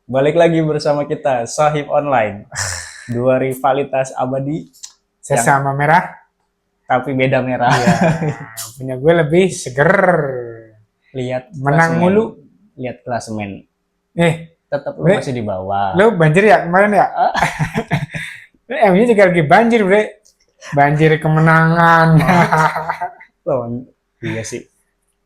Balik lagi bersama kita, Sahib Online. Dua rivalitas abadi yang Sesama merah, tapi beda merah. iya. Punya gue lebih seger. Lihat Menang klasemen, mulu. lihat klasemen. Eh, Tetap lu bre, masih di bawah. lu banjir ya kemarin ya? Ah, MU juga lagi banjir, bre. Banjir kemenangan. lawan iya sih.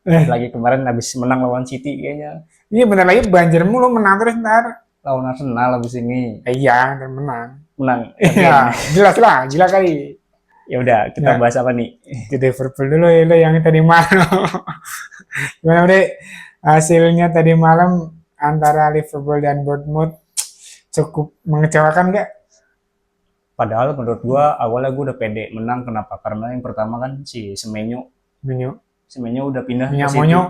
Eh, Lagi kemarin habis menang lawan City kayaknya. iya bener lagi banjir mulu, menang terus ntar. Lawan Arsenal habis ini Iya, dan menang. menang again. Iya, jelas lah, gila kali. Ya udah, kita Ya, bahas apa nih? ke Liverpool dulu ya, lo yang tadi malam. Gimana, bre? Hasilnya tadi malam antara Liverpool dan Bournemouth cukup mengecewakan nggak? Padahal menurut gua awalnya gua udah pede menang. Kenapa? Karena yang pertama kan si Semenyo, Minyak, Semenyo udah pindah ke minyak City. monyo.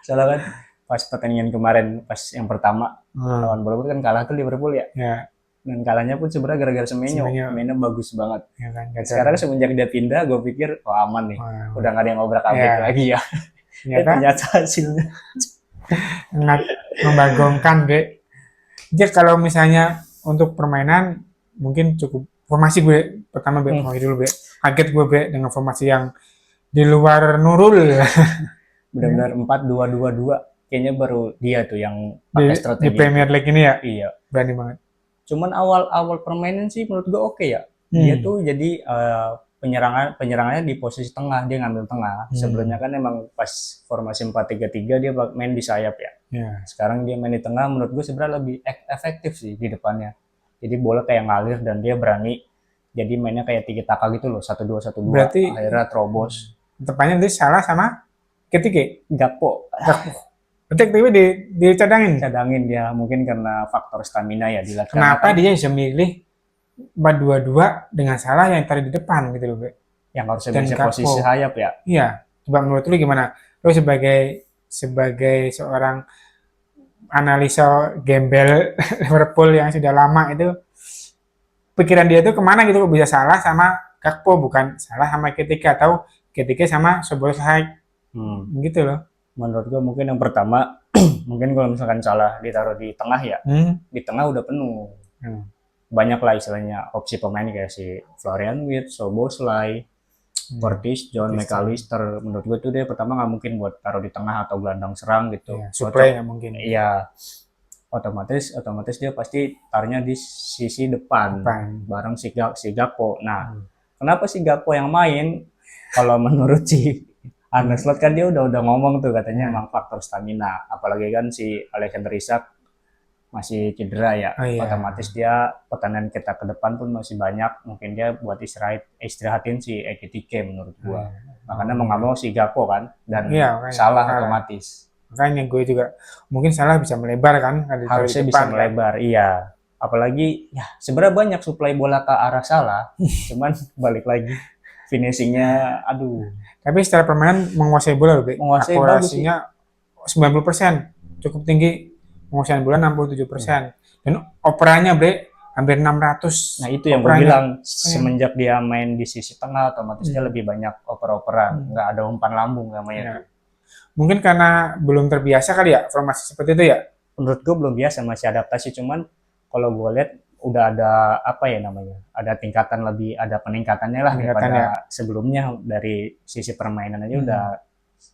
Salah kan pas pertandingan kemarin pas yang pertama Hmm, lawan Bournemouth kan kalah tuh Liverpool ya, ya, dan kalahnya pun sebenarnya gara-gara Semenyo, semuanya mainnya bagus banget. ya kan gacor. Sekarang semenjak dia pindah gue pikir oh aman nih, Wah, udah nggak ada yang obrak-abrik ya, lagi ya. ternyata Ternyata hasilnya sangat membagongkan, deh. Jadi kalau misalnya untuk permainan mungkin cukup formasi gue pertama be, hmm, formasi dulu be. Kaget gue be dengan formasi yang di luar Nurul benar-benar 4-2-2-2, kayaknya baru dia tuh yang pakai di strategi itu. Premier League ini ya, Iya, berani banget. cuman awal-awal permainan sih menurut gue oke ya. Dia Hmm, tuh jadi penyerangannya di posisi tengah, dia ngambil tengah. Sebelumnya hmm, kan emang pas formasi 4-3-3 dia main di sayap ya. ya. Sekarang dia main di tengah, menurut gue sebenarnya lebih efektif sih di depannya. Jadi bola kayak ngalir dan dia berani. Jadi mainnya kayak tiki taka gitu loh, 1-2-1-2. Berarti Akhirnya terobos. tepatnya nanti salah sama ketika Gakpo Gakpo. Berarti tiba dicadangin. cadangin dia mungkin karena faktor stamina ya, dilihat karena Kenapa kan dia bisa milih 4-2-2 dengan salah yang tadi di depan gitu loh, Be. yang harusnya Dan biasa posisi Gakpo. sayap ya. Iya, coba menurut lu gimana? Lu sebagai seorang analisa gembel Liverpool yang sudah lama itu, pikiran dia itu kemana gitu kok bisa salah sama Gakpo, bukan salah sama ketika atau ketika sama Szoboszlai Hmm. gitu loh. Menurut gue mungkin yang pertama, mungkin kalau misalkan salah ditaruh di tengah ya, Hmm. di tengah udah penuh. Hmm. Banyak lah istilahnya opsi pemain kayak si Florian Wirtz, Szoboszlai, Hmm. Curtis, John Kristen. McAllister. Menurut gue tuh dia pertama nggak mungkin buat taruh di tengah atau gelandang serang gitu. Ya, Cocok, supply ya mungkin iya, otomatis dia pasti taruhnya di sisi depan depan. bareng si Gakpo. Nah, Hmm. kenapa si Gakpo yang main? Kalau menurut si Arne Hmm. Slot kan dia udah ngomong tuh katanya Ya. emang faktor stamina. Apalagi kan si Alexander Isak masih cedera ya, Oh iya. otomatis dia pertandingan kita ke depan pun masih banyak, mungkin dia buat istirahatin si Ekitike menurut Oh, gua. iya. Makanya Oh, mau nggak iya. mau si Gakpo kan, dan Iya, makanya salah salah. otomatis. Makanya gue juga mungkin salah bisa melebar kan kalau di Harusnya bisa depan kan. melebar, iya. Apalagi ya sebenarnya banyak suplai bola ke arah salah, cuman balik lagi finishingnya, aduh, Tapi secara permainan menguasai bola loh, Be. menguasai bagus sih. Akurasinya 90%, cukup tinggi. Penguasaan bola 67%. Dan operannya, Bre, hampir 600 Nah itu yang gue operannya. bilang, semenjak dia main di sisi tengah otomatis dia Hmm. lebih banyak oper-operan, Hmm. nggak ada umpan lambung namanya Ya. tuh. Mungkin karena belum terbiasa kali ya formasi seperti itu ya. Menurut gue belum biasa, masih adaptasi, cuman kalau gue lihat udah ada apa ya namanya, ada tingkatan lebih, ada peningkatannya lah Peningkatan daripada ya. sebelumnya. Dari sisi permainan aja udah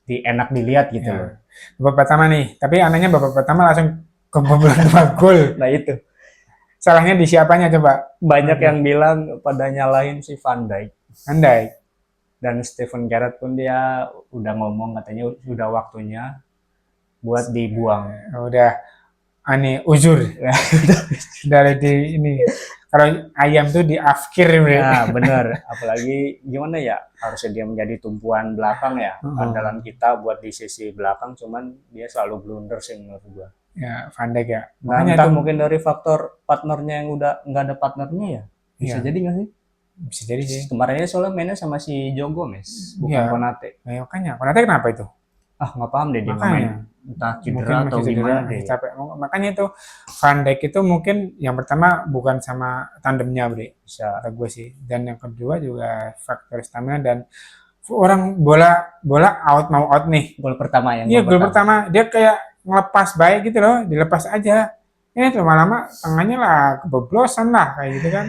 Hmm. enak dilihat gitu loh. Ya. Babak pertama nih, tapi anehnya babak pertama langsung kebobolan 2 gol. Nah itu Salahnya di siapanya coba? banyak Aduh, yang bilang pada nyalahin si Van Dijk, andai. dan Steven Gerrard pun dia udah ngomong katanya sudah waktunya buat dibuang. Udah aneh uzur dari di ini. Kalau ayam tuh di afkir, Bre. Nah, bener. Apalagi gimana ya? Harusnya dia menjadi tumpuan belakang ya, Heeh. andalan kita buat di sisi belakang, cuman dia selalu blunder sih menurut gua. Ya, Van Dijk ya. Nah, Makanya entah itu mungkin dari faktor partnernya yang udah nggak ada partnernya ya. Bisa ya jadi nggak sih? bisa jadi sih. Kemarin aja soalnya mainnya sama si Joe Gomez, bukan Ya, Konate. makanya. Konate kenapa itu? Ah, nggak paham deh dia nggak main. Makanya Entah mungkin cedera atau masih gimana cedera, deh. masih capek. Makanya itu Van Dijk itu mungkin yang pertama bukan sama tandemnya, Bre. Bisa. Kata gue sih. Dan yang kedua juga faktor stamina dan orang bola bola out mau out nih. Gol pertama yang Iya, gol gol pertama. pertama dia kayak ngelepas baik gitu loh, dilepas aja. lama-lama tangannya lah keboblosan lah kayak gitu kan.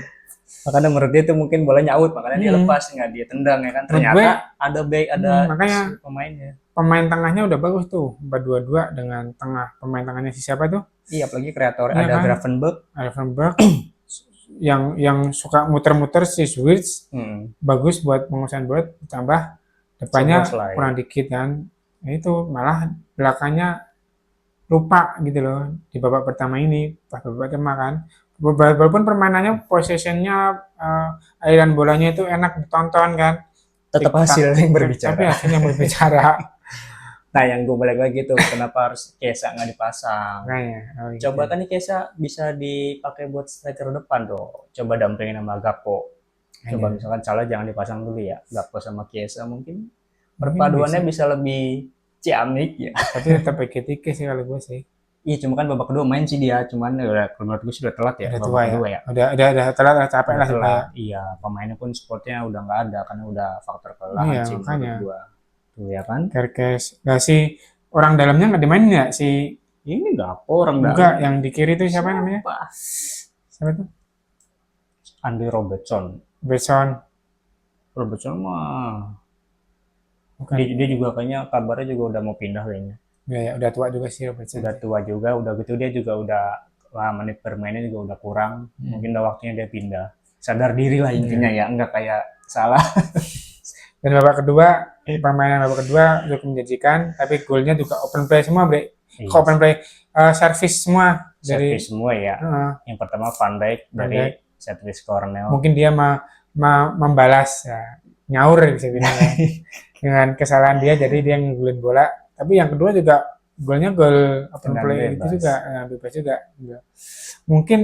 Makanya menurut dia tuh mungkin bolanya out, makanya dia Hmm. lepas nggak dia tendang ya kan. Menurut gue Ternyata ada back ada makanya si pemainnya. pemain tengahnya udah bagus tuh, 4-2-2 dengan tengah. Pemain tengahnya si siapa tuh? Iya, apalagi kreator Iya ada kan, Gravenberch. Alvanberg yang suka muter-muter si Switch Hmm. bagus buat penguasaan bola, ditambah Sobos depannya lah ya. kurang dikit kan. Nah, itu malah belakangnya lupa gitu loh di babak pertama ini, pas babak pertama kan. Walaupun permainannya, possessionnya, aliran bolanya itu enak ditonton kan, Tetap tik tak, hasil yang tapi berbicara. hasilnya berbicara. Nah, yang gue balik lagi tuh, kenapa harus Kesa nggak dipasang? Makanya, oh gitu. Coba kan nih Kesa bisa dipakai buat striker depan tuh. Coba dampingin sama Gakpo. Coba Makanya. misalkan Salah jangan dipasang dulu ya. Gakpo sama Kesa mungkin Mungkin bisa, perpaduannya bisa lebih ciamik ya. tapi tetap pakai tiket sih kalau gue sih. Iya, cuma kan babak kedua main sih dia, cuman ya, kalau menurut gue sudah telat ya Udah tua babak ya, kedua ya. udah telat, udah capek Udah lah juga ya. telat, iya. Pemainnya pun supportnya udah nggak ada karena udah faktor kelelahan Iya sih menurut makanya. gua. Tuh ya kan. Kerkes, nggak sih orang dalamnya nggak dimainin ya si Ini Gakpo orang enggak dalam. yang di kiri itu siapa namanya? Siapa? Siapa tuh? Andy Robertson. Besson, Robertson mah bukan? dia juga kayaknya kabarnya juga udah mau pindah kayaknya. Ya, udah tua juga sih Robertson. Udah tua juga, udah gitu dia juga udah lah menit bermainnya juga udah kurang. Mungkin udah waktunya dia pindah. Sadar diri lah intinya ya, enggak kayak Salah. Dan babak kedua, permainan babak kedua cukup menjanjikan, tapi golnya juga open play semua, Bre. Iya, Open play, service semua dari servis semua ya. Yang pertama Van Dijk dari Dijk. service corner. Mungkin dia membalas ya, nyaur bisa bilang ya, dengan kesalahan dia, jadi dia ngegolin bola. Tapi yang kedua juga golnya gol open Tendangan play bebas. itu juga bebas juga. Mungkin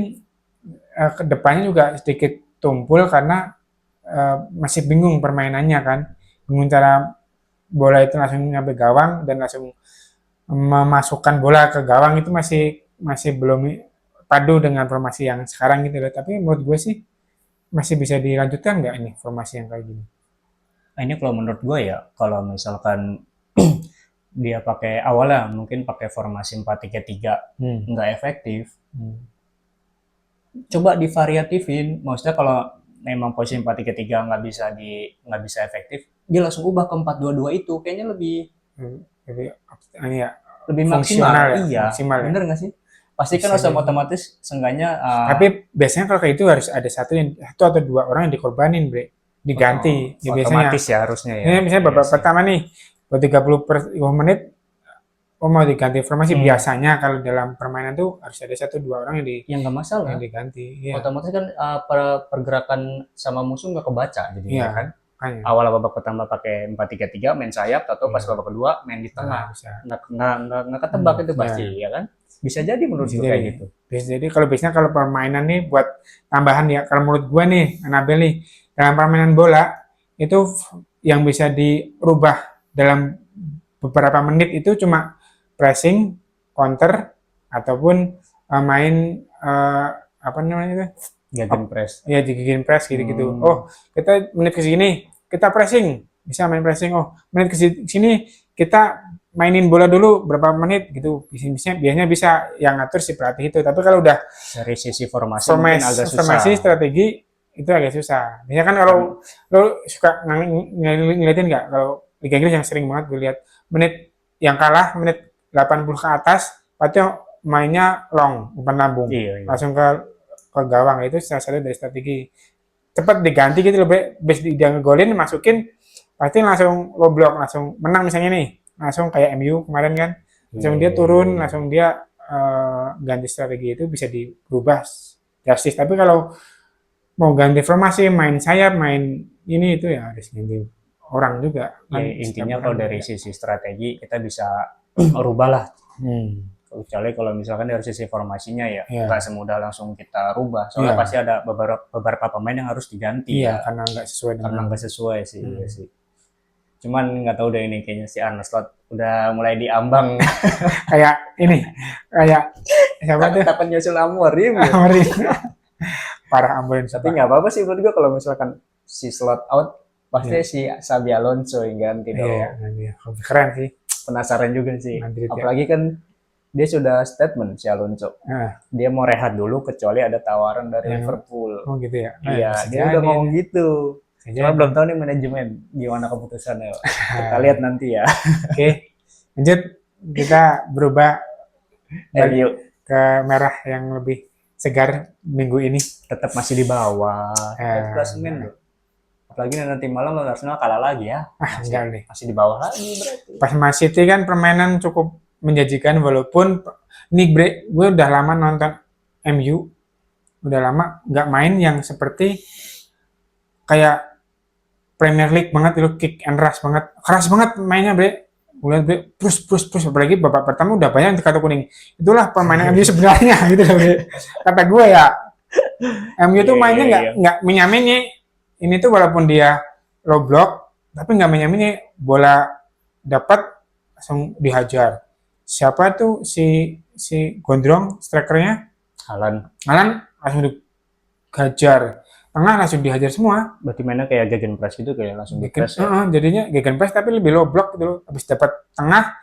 kedepannya juga sedikit tumpul karena masih bingung permainannya kan, bingung cara bola itu langsung nyampe gawang dan langsung memasukkan bola ke gawang itu masih masih belum padu dengan formasi yang sekarang gitu loh. Tapi menurut gue sih masih bisa dilanjutkan nggak ini formasi yang kayak gini? Nah, ini kalau menurut gue ya, kalau misalkan dia pakai awalnya mungkin pakai formasi 4-3-3 nggak efektif, coba divariatifin. Maksudnya kalau memang posisi 4-3-3 nggak bisa efektif, dia langsung ubah ke 4-2-2 itu kayaknya lebih Jadi ini ya lebih maksimal. fungsional ya, Iya, maksimal ya. bener nggak sih? Pasti kan Bisa langsung jadi. otomatis seenggaknya Tapi biasanya kalau kayak itu harus ada satu atau dua orang yang dikorbanin, Bre. Diganti. Ya biasanya. otomatis ya harusnya ya. Ini misalnya Iya babak sih. pertama nih, buat 30 menit, mau diganti formasi. Biasanya kalau dalam permainan tuh harus ada satu dua orang yang nggak masalah. yang diganti. Iya. Otomatis kan pergerakan sama musuh nggak kebaca jadi Iya, kan. makanya. Awal babak pertama pakai 4-3-3 main sayap atau pas babak kedua main di tengah. Bisa. Nggak ketebak itu pasti ya kan. Bisa jadi menurut Bisa gue kayak jadi. gitu. Bisa jadi kalau biasanya kalau permainan nih buat tambahan ya, kalau menurut gua nih, Anabel nih, dalam permainan bola itu yang bisa dirubah dalam beberapa menit itu cuma pressing, counter, ataupun main apa namanya itu? Gegenpress. Ya digigin press gitu-gitu. Oh, kita menit ke sini kita pressing, bisa main pressing. Oh, menit ke sini kita mainin bola dulu berapa menit gitu. Biasanya bisa yang ngatur si pelatih itu. Tapi kalau udah Dari sisi formasi mungkin agak susah. formasi strategi itu agak susah. Biasanya kan kalau lo suka ngeliatin nggak, kalau Liga Inggris yang sering banget gue lihat, menit yang kalah menit 80 ke atas pasti mainnya long, umpan lambung. Iya. Langsung ke gawang. Itu salah satu dari strategi. Cepat diganti gitu loh, base dia ngegolin masukin pasti langsung low block, langsung menang misalnya nih. Langsung kayak MU kemarin kan. Langsung dia turun, langsung dia ganti strategi, itu bisa dirubah drastis. Tapi kalau mau ganti formasi, main sayap, main ini itu ya harus ganti orang juga. Ya, intinya kalau dari sisi strategi kita bisa rubah lah. Kecuali kalau misalkan dari sisi formasinya ya nggak semudah langsung kita rubah. Soalnya pasti ada beberapa pemain yang harus diganti. Iya, karena nggak sesuai dengan. Karena nggak sesuai sih. Iya sih. Cuman nggak tahu deh ini kayaknya si Arne Slot udah mulai diambang. Kayak ini, kayak siapa tuh? Dapat nyusul Amorim. Amorim. Parah Amorim. Tapi nggak apa-apa sih menurut gue kalau misalkan si Slot out, pasti si Xabi Alonso yang ganti dong. Iya, keren sih. Penasaran juga sih. Madrid, apalagi kan dia sudah statement si Alonso. Dia mau rehat dulu kecuali ada tawaran dari Liverpool. Oh gitu ya. Iya, dia udah ngomong gitu. Cuma belum tahu nih manajemen gimana keputusannya. Kita lihat nanti ya. Oke, lanjut kita berubah Yuk. ke merah yang lebih segar minggu ini. Tetap masih di bawah. Klasemen loh. Apalagi nanti malam Arsenal kalah lagi ya. Enggak nih. Masih di bawah lagi berarti. Pas Man City kan permainan cukup menjanjikan walaupun ini gue udah lama nonton MU, udah lama nggak main yang seperti kayak Premier League banget itu, kick and rush banget, keras banget mainnya bre. Gue bre, terus apalagi babak pertama udah banyak kartu kuning. Itulah permainan MU sebenarnya gitu loh bre. Kata gue ya, MU tuh mainnya nggak menyamini. Ini tuh walaupun dia low block, tapi nggak menyamini, bola dapat langsung dihajar. Siapa tuh si gondrong strikernya? Alan langsung dihajar. Tengah langsung dihajar semua. Berarti mainnya kayak gegenpress gitu, kayak langsung di-press ya? Jadinya gegenpress tapi lebih low block gitu loh. Habis dapat tengah,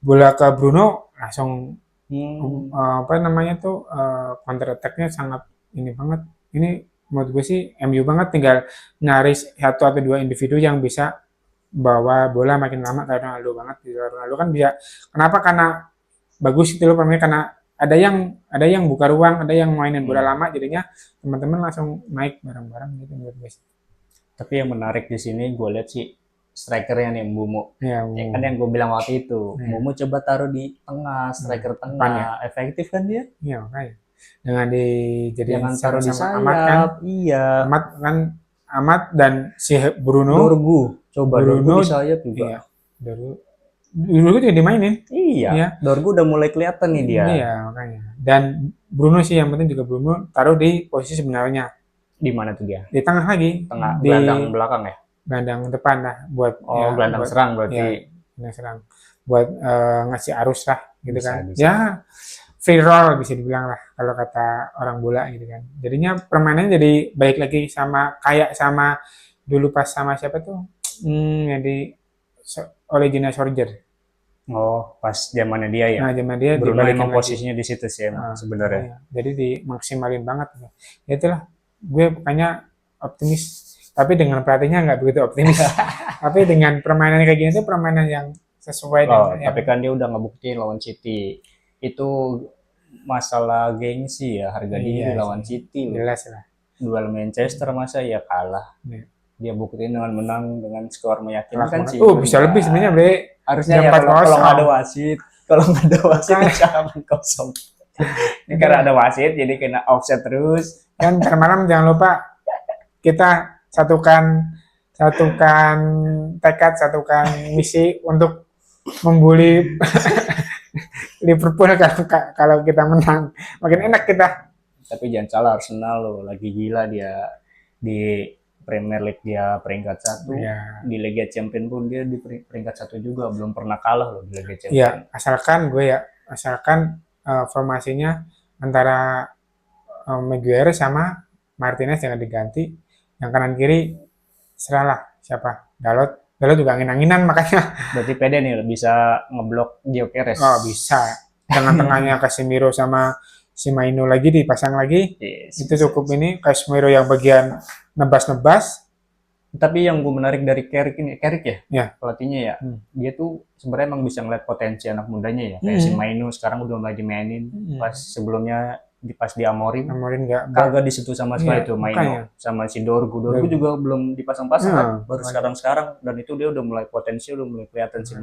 bola ke Bruno langsung apa namanya tuh counter attack-nya sangat ini banget. Ini menurut gue sih MU banget, tinggal nyaris satu atau dua individu yang bisa bawa bola makin lama kayak Ronaldo banget. Ronaldo kan bisa. Kenapa? Karena bagus itu loh permainnya, karena ada yang buka ruang, ada yang mainin bola lama, jadinya teman-teman langsung naik bareng-bareng gitu menurut gue. Tapi yang menarik di sini gue lihat sih strikernya nih Mbeumo. Ya, kan yang gue bilang waktu itu, Mbeumo coba taruh di tengah, striker tengah, efektif kan dia? Iya, makanya. Dengan dijadikan taruh di sayap, Amat kan? Iya. Amat dan si Bruno. Coba Dorgu di sayap juga. Iya. Dorgu juga dimainin. Iya. Dorgu udah mulai kelihatan nih dia. Iya, makanya. Dan Bruno sih yang penting juga Bruno taruh di posisi sebenarnya. Di mana tuh dia? Di tengah lagi. Tengah, gelandang belakang ya? Gelandang depan lah buat. Gelandang serang berarti. Ya, gelandang serang. Buat ngasih arus lah gitu bisa, kan. Bisa. Ya, free roll bisa dibilang lah kalau kata orang bola gitu kan. Jadinya permainannya jadi baik lagi sama dulu pas sama siapa tuh? Jadi oleh Gina Solskjaer. Oh, pas zamannya dia ya. Nah, zaman dia Bruno emang posisinya di situ sih sebenarnya. Iya. Jadi dimaksimalin banget. Ya itulah, gue makanya optimis. Tapi dengan pelatihnya nggak begitu optimis. Tapi dengan permainan kayak gini tuh permainan yang sesuai dengan. Tapi kan dia udah ngebuktiin lawan City. Itu masalah gengsi ya, harga diri lawan City. Jelas lah. Duel Manchester masa ya kalah. Iya. Dia buktiin dengan menang dengan skor meyakinkan sih. Bisa lebih sebenarnya, Bre. Harusnya ya kalau nggak ada wasit. Kalau nggak ada wasit bisa 4-0. Ini karena ada wasit jadi kena offset terus. Kan malam jangan lupa kita satukan tekad, satukan misi untuk membuli Liverpool kalau kita menang. Makin enak kita. Tapi jangan salah, Arsenal loh lagi gila dia di Premier League, dia peringkat 1, di Liga Champions pun dia di peringkat 1 juga, belum pernah kalah loh di Liga Champions. Iya, asalkan formasinya antara Maguire sama Martinez jangan diganti, yang kanan kiri seralah siapa, Dalot juga angin-anginan makanya. Berarti pede nih bisa ngeblok Gyökeres. Oh bisa, tengah-tengahnya Casemiro sama si Maino lagi dipasang lagi, itu cukup ini. Casemiro yang bagian nebas. Tapi yang gue menarik dari Carrick ya, pelatihnya ya, dia tuh sebenarnya emang bisa ngeliat potensi anak mudanya ya, kayak si Maino sekarang udah mulai dimainin, pas sebelumnya pas di Amorim kagak disitu sama sekali tuh Maino, sama si Dorgu juga belum dipasang-pasang baru sekarang, dan itu dia udah mulai potensi, udah mulai kelihatan sih.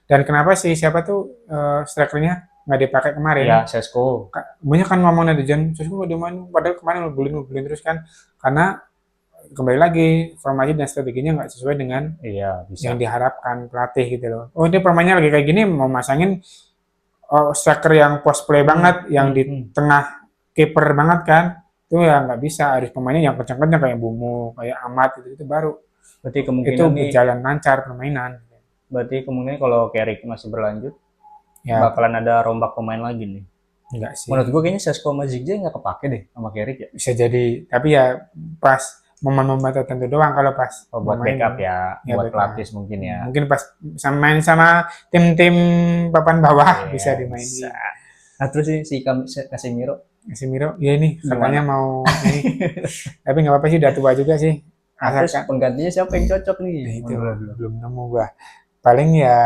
Dan kenapa sih siapa tuh strikernya nggak dipakai kemarin? Ya, Sesko. Banyak kan ngomong netizen, Sesko nggak dimain, padahal kemarin ngebulin terus kan, karena kembali lagi formasi dan strateginya nggak sesuai dengan yang diharapkan pelatih gitu loh. Oh ini permainnya lagi kayak gini, mau masangin striker yang post play banget, yang di tengah kiper banget kan, itu ya nggak bisa, harus pemainnya yang kencang-kencang kayak Mbeumo, kayak Amat itu baru. Berarti kemungkinan itu berjalan lancar permainan. Berarti kemungkinan kalau Carrick masih berlanjut, bakalan ada rombak pemain lagi nih. Enggak sih. Menurut gue kayaknya Sesko sama Zigzag nggak kepake deh sama Carrick ya. Bisa jadi, tapi ya pas momen-momen tertentu doang kalau pas buat main. backup ya, buat backup. pelapis mungkin ya. Mungkin pas main sama tim-tim papan bawah bisa dimainin. Bisa. Nah terus si Casemiro, ya ini katanya mau ini, tapi nggak apa-apa sih, udah tua juga sih. Terus penggantinya siapa yang cocok nih? Nah, itu belum nemu gua. Paling ya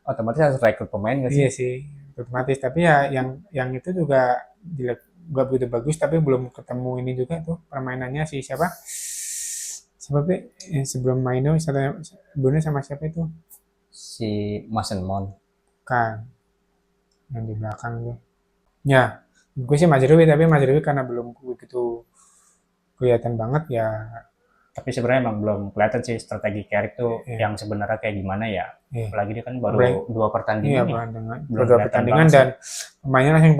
otomatis harus rekrut pemain nggak sih? Iya sih, otomatis. Tapi ya yang itu juga gak begitu bagus, tapi belum ketemu ini juga tuh permainannya si siapa? Sebabnya sebelum Maino sebelumnya sama siapa itu? Si Mason Mount. Kan yang di belakang tuh. Ya, gue sih Mazraoui, tapi Mazraoui karena belum begitu kelihatan banget ya. Tapi sebenarnya emang belum kelihatan sih strategi Carrick tuh yang sebenarnya kayak gimana ya. Apalagi dia kan baru 2 pertandingan. Belum 2 pertandingan dan pemainnya langsung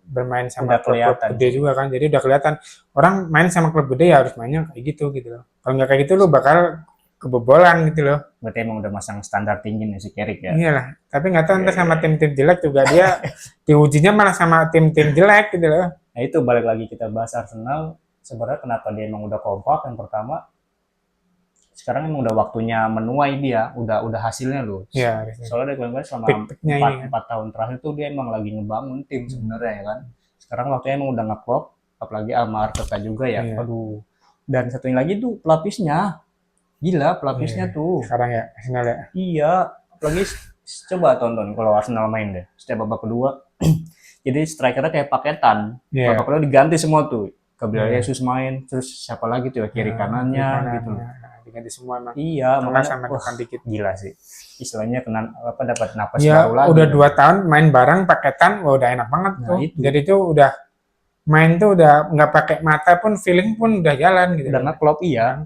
bermain sama klub gede juga kan. Jadi udah kelihatan orang main sama klub gede ya harus mainnya kayak gitu loh. Kalau nggak kayak gitu lo bakal kebobolan gitu loh. Berarti emang udah masang standar tinggi nih si Carrick ya. Iyalah, tapi nggak tahu ntar sama tim-tim jelek juga dia diujinya malah sama tim-tim jelek gitu loh. Nah itu balik lagi kita bahas Arsenal. Sebenarnya kenapa dia emang udah kompak yang pertama, sekarang emang udah waktunya menuai dia, udah hasilnya loh. Iya. Soalnya dia kemarin selama 4 tahun terakhir tuh dia emang lagi ngebangun tim sebenarnya ya kan. Sekarang waktunya emang udah ngeklop, apalagi sama Arteta juga ya. Aduh. Dan satunya lagi tuh pelapisnya, gila pelapisnya tuh. Sekarang ya Arsenal ya. Iya, apalagi coba tonton kalau Arsenal main deh. Setiap babak kedua, jadi strikernya kayak paketan. Babak kedua diganti semua tuh. Gabriel Jesus main, terus siapa lagi tuh ya kiri kanannya gitu. Diganti semua emang. Iya, makanya sama depan dikit. Gila sih. Istilahnya dapat napas baru lagi. Udah 2 tahun main bareng paketan, udah enak banget tuh. Jadi itu udah main tuh udah nggak pakai mata pun, feeling pun udah jalan gitu. Udah ngeklop iya.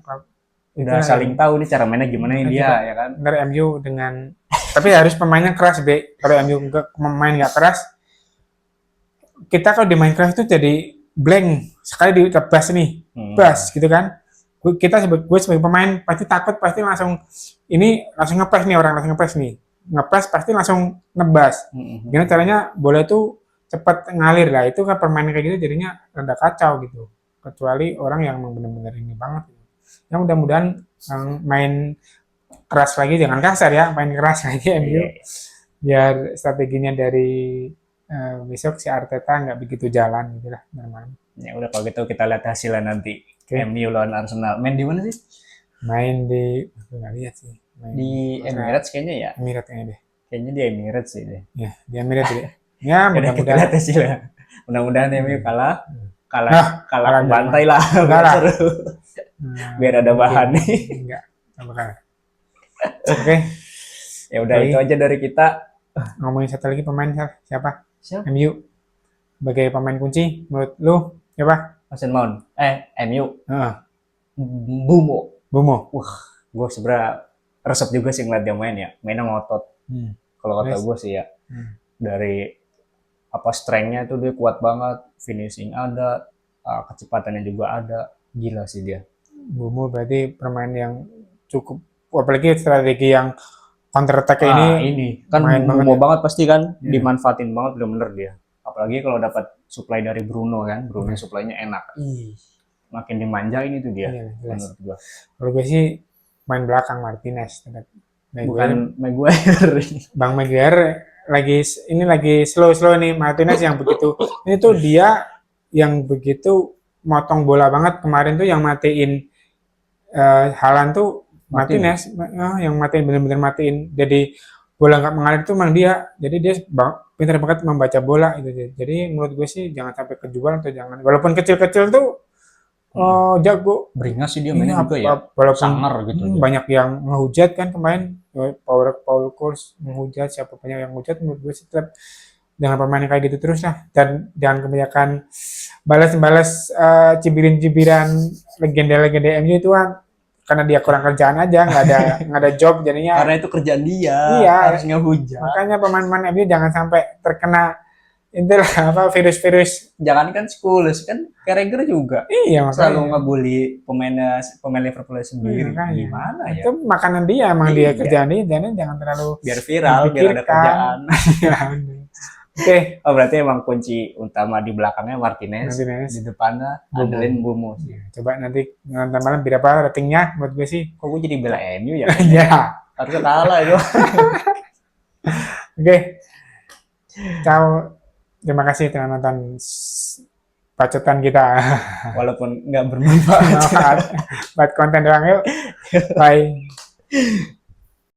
Udah saling tahu nih cara mainnya gimana dia ya kan. Ntar MU dengan tapi harus pemainnya keras, Be. Kalau MU main nggak keras, kita kalau dimain keras itu jadi blank sekali ditebas nih, bas gitu kan. Gue sebagai pemain pasti takut, pasti langsung ngepres nih orang, langsung ngepres nih, ngepres pasti langsung nebas. Gimana caranya bola itu cepat ngalir lah, itu kan permainan kayak gitu jadinya rada kacau gitu. Kecuali orang yang benar-benar ini banget. Yang mudah-mudahan main keras lagi, jangan kasar ya, main keras lagi MU. Biar strateginya dari besok si Arteta nggak begitu jalan gitu lah, normal. Ya udah kalau gitu kita lihat hasilnya nanti. MU lawan Arsenal. Main di mana sih? Main di nggak lihat sih. Di Emirates kayaknya ya. Emirates kayaknya deh. Kayaknya di Emirates sih deh. Ya, di Emirates deh. Ya mudah-mudahan lihat hasilnya. Mudah-mudahan MU kalah bantai lah. Seru. Biar ada bahan nih. Enggak. Oke. Ya udah itu aja dari kita. Ngomongin satu lagi pemain siapa? MU. Sebagai pemain kunci menurut lu siapa? Mason Mount. MU. Bumo. Wah, gue sebenernya resep juga sih ngeliat dia main ya. Mainnya ngotot. Kalau kata gue sih ya. Dari strength-nya itu dia kuat banget. Finishing ada. Kecepatannya juga ada. Gila sih dia. Bumo berarti permain yang cukup. Apalagi strategi yang counter attack ini kan Bumo banget pasti kan. Dimanfaatin banget bener-bener dia. Apalagi kalau dapat supply dari Bruno kan. Bruno supply-nya enak. Makin dimanjain itu dia. Menurut gua. Kalau gue sih main belakang Martinez. Bukan Maguire. Bang Maguire lagi slow nih. Martinez yang begitu. Ini tuh dia yang begitu motong bola banget. Kemarin tuh yang matiin Haaland tuh Martinez. Yang matiin, bener-bener matiin. Jadi bola nggak mengalir itu memang dia. Jadi dia pintar banget membaca bola gitu. Jadi menurut gue sih jangan sampai kejual atau jangan. Walaupun kecil-kecil tuh jago. Beringas sih dia mainnya juga ya. Walaupun sangar gitu. Banyak yang ngehujat kan kemarin. Paul Scholes menghujat, siapa punya yang menghujat, menurut gue sih tetap dengan permainan kayak gitu terus lah. Dan jangan kebanyakan balas cibiran-cibiran legenda-legenda MU itu kan. Karena dia kurang kerjaan aja, nggak ada job jadinya. Karena itu kerjaan dia. Iya. Harus ngehujat. Makanya pemain-pemain MU jangan sampai terkena virus-virus. Jangan kan Scholes kan Carragher juga. Iya, makanya. Selalu ngebully pemain Liverpool sendiri. Gimana ya? Itu makanan dia, emang dia kerjaan dia, jangan terlalu biar viral, biar ada kerjaan. Oke. Oh berarti emang kunci utama di belakangnya Martinez, Martinez. di depannya Bomo. andelin Bomo. Coba nanti nonton malam berapa ratingnya buat gue sih. Kok gue jadi bela MU ya? Iya. Harusnya kalah itu. Oke. Ciao. Terima kasih telah nonton pacotan kita. Walaupun nggak bermanfaat. Buat konten doang yuk. Bye.